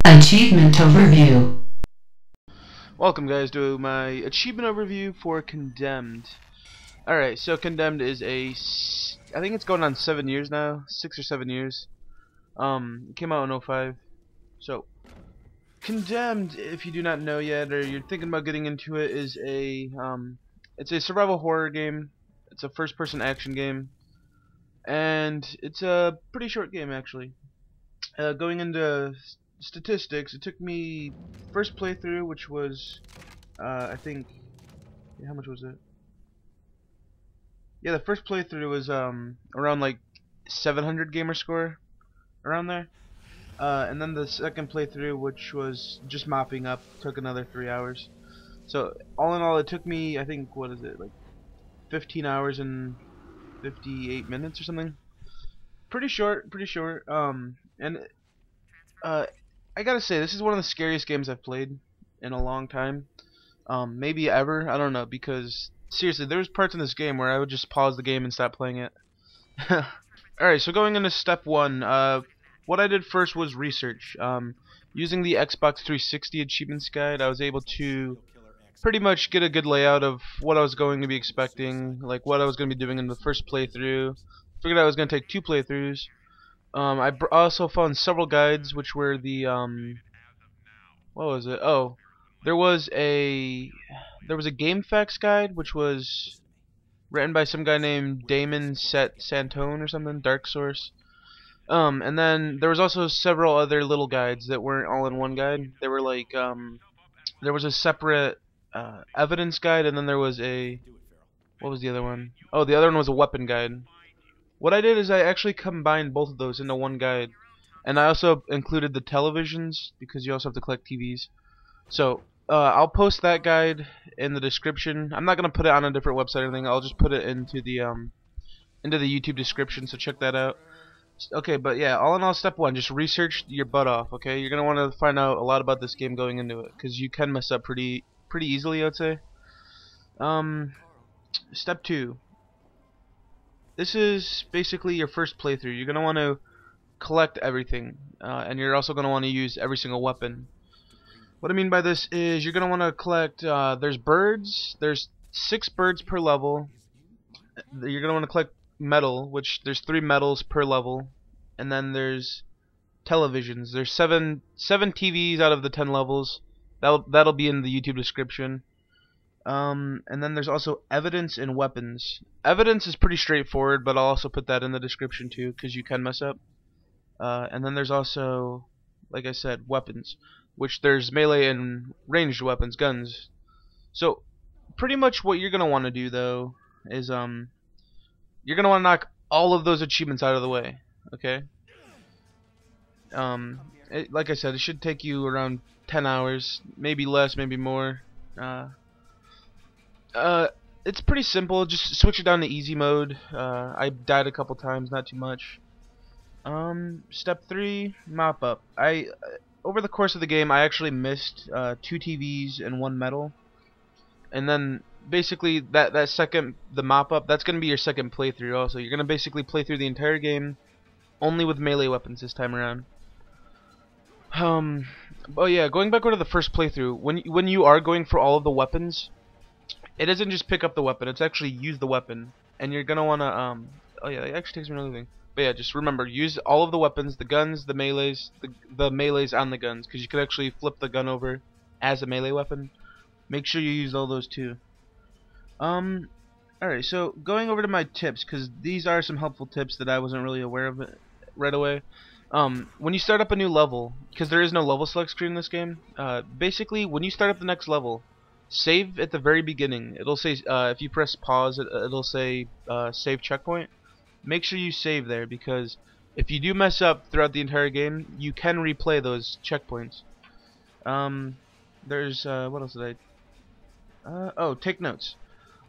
Achievement Overview. Welcome guys to my achievement overview for Condemned. Alright, so Condemned is I think it's going on 7 years now, 6 or 7 years. It came out in '05. So Condemned, if you do not know yet or you're thinking about getting into it, is it's a survival horror game. It's a first person action game. And it's a pretty short game actually. Going into statistics, it took me first playthrough, which was I think, how much was it? Yeah, the first playthrough was around like 700 gamer score, around there. And then the second playthrough, which was just mopping up, took another 3 hours. So all in all, it took me, I think, what is it, like 15 hours and 58 minutes or something. Pretty short. And I gotta say, this is one of the scariest games I've played in a long time. Maybe ever, I don't know, because seriously, there was parts in this game where I would just pause the game and stop playing it. Alright, so going into step 1, what I did first was research. Using the Xbox 360 Achievements Guide, I was able to pretty much get a good layout of what I was going to be expecting, like what I was going to be doing in the first playthrough. Figured I was going to take 2 playthroughs. I also found several guides, which were the what was it? Oh, there was a game facts guide, which was written by some guy named Damon Santone or something, Dark Source. And then there was also several other little guides that weren't all in one guide. They were like there was a separate evidence guide, and then there was a, what was the other one? Oh, the other one was a weapon guide. What I did is I actually combined both of those into one guide, and I also included the televisions because you also have to collect TVs. So I'll post that guide in the description. I'm not gonna put it on a different website or anything. I'll just put it into the YouTube description. So check that out. Okay, but yeah, all in all, step 1, just research your butt off. Okay, you're gonna want to find out a lot about this game going into it because you can mess up pretty easily, I'd say. Step 2. This is basically your first playthrough. You're going to want to collect everything, and you're also going to want to use every single weapon. What I mean by this is you're going to want to collect, there's birds, there's 6 birds per level. You're going to want to collect metal, which there's 3 metals per level. And then there's televisions. There's 7 TVs out of the 10 levels. That'll be in the YouTube description. And then there's also evidence and weapons. Evidence is pretty straightforward, but I'll also put that in the description too, because you can mess up. And then there's also, like I said, weapons, which there's melee and ranged weapons, guns. So pretty much what you're gonna want to do though is you're gonna want to knock all of those achievements out of the way. Okay. Like I said, it should take you around 10 hours, maybe less, maybe more. It's pretty simple. Just switch it down to easy mode. I died a couple times, not too much. Step 3, mop up. Over the course of the game, I actually missed 2 TVs and 1 metal. And then basically the mop up, that's gonna be your second playthrough. Also, you're gonna basically play through the entire game only with melee weapons this time around. Oh yeah, going back over to the first playthrough, when you are going for all of the weapons, it doesn't just pick up the weapon, it's actually use the weapon. And you're gonna wanna oh yeah, it actually takes me another thing. But yeah, just remember, use all of the weapons, the guns, the melees, the melees on the guns, because you can actually flip the gun over as a melee weapon. Make sure you use all those too. Alright, so going over to my tips, because these are some helpful tips that I wasn't really aware of right away. When you start up a new level, because there is no level select screen in this game, basically when you start up the next level, save at the very beginning. It'll say, if you press pause, it'll say save checkpoint. Make sure you save there, because if you do mess up throughout the entire game, you can replay those checkpoints. There's what else did I? Oh, take notes.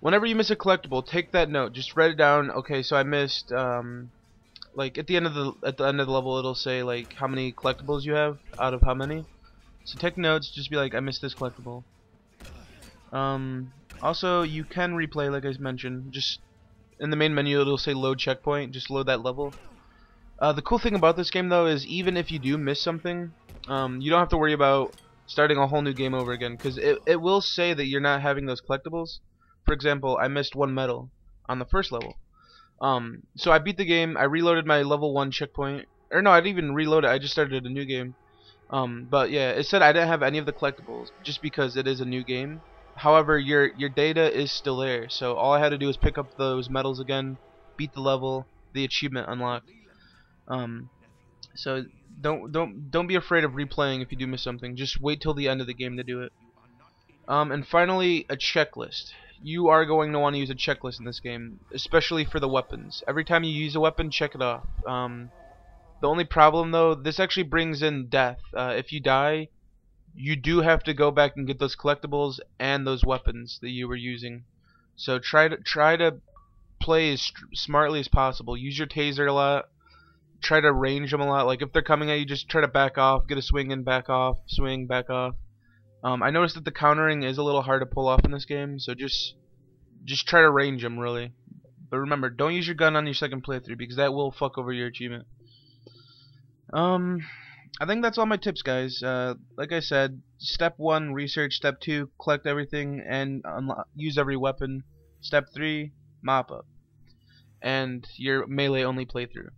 Whenever you miss a collectible, take that note. Just write it down. Okay, so I missed like at the end of the level, it'll say like how many collectibles you have out of how many. So take notes. Just be like, I missed this collectible. Also, you can replay, like I mentioned. Just in the main menu, it'll say load checkpoint. Just load that level. The cool thing about this game, though, is even if you do miss something, You don't have to worry about starting a whole new game over again, because it will say that you're not having those collectibles. For example, I missed one medal on the first level. So I beat the game. I reloaded my level 1 checkpoint. Or no, I didn't even reload it. I just started a new game. But yeah, it said I didn't have any of the collectibles just because it is a new game. However, your data is still there. So all I had to do was pick up those medals again, beat the level, the achievement unlocked. So don't be afraid of replaying if you do miss something. Just wait till the end of the game to do it. And finally, a checklist. You are going to want to use a checklist in this game, especially for the weapons. Every time you use a weapon, check it off. The only problem though, this actually brings in death. If you die, you do have to go back and get those collectibles and those weapons that you were using. So try to play as smartly as possible. Use your taser a lot. Try to range them a lot. Like if they're coming at you, just try to back off, get a swing in, back off, swing, back off. I noticed that the countering is a little hard to pull off in this game, so just try to range them really. But remember, don't use your gun on your second playthrough because that will fuck over your achievement. I think that's all my tips, guys. Like I said, step 1, research. Step 2, collect everything and use every weapon. Step 3, mop up. And your melee only playthrough.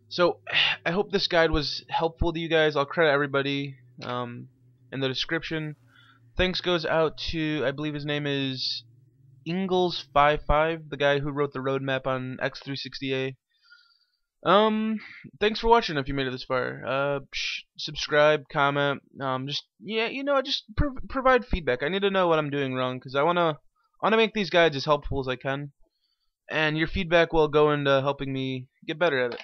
So, I hope this guide was helpful to you guys. I'll credit everybody in the description. Thanks goes out to, I believe his name is Ingles55, the guy who wrote the roadmap on X360A. Thanks for watching if you made it this far. Subscribe, comment, just provide feedback. I need to know what I'm doing wrong, because I wanna make these guides as helpful as I can. And your feedback will go into helping me get better at it.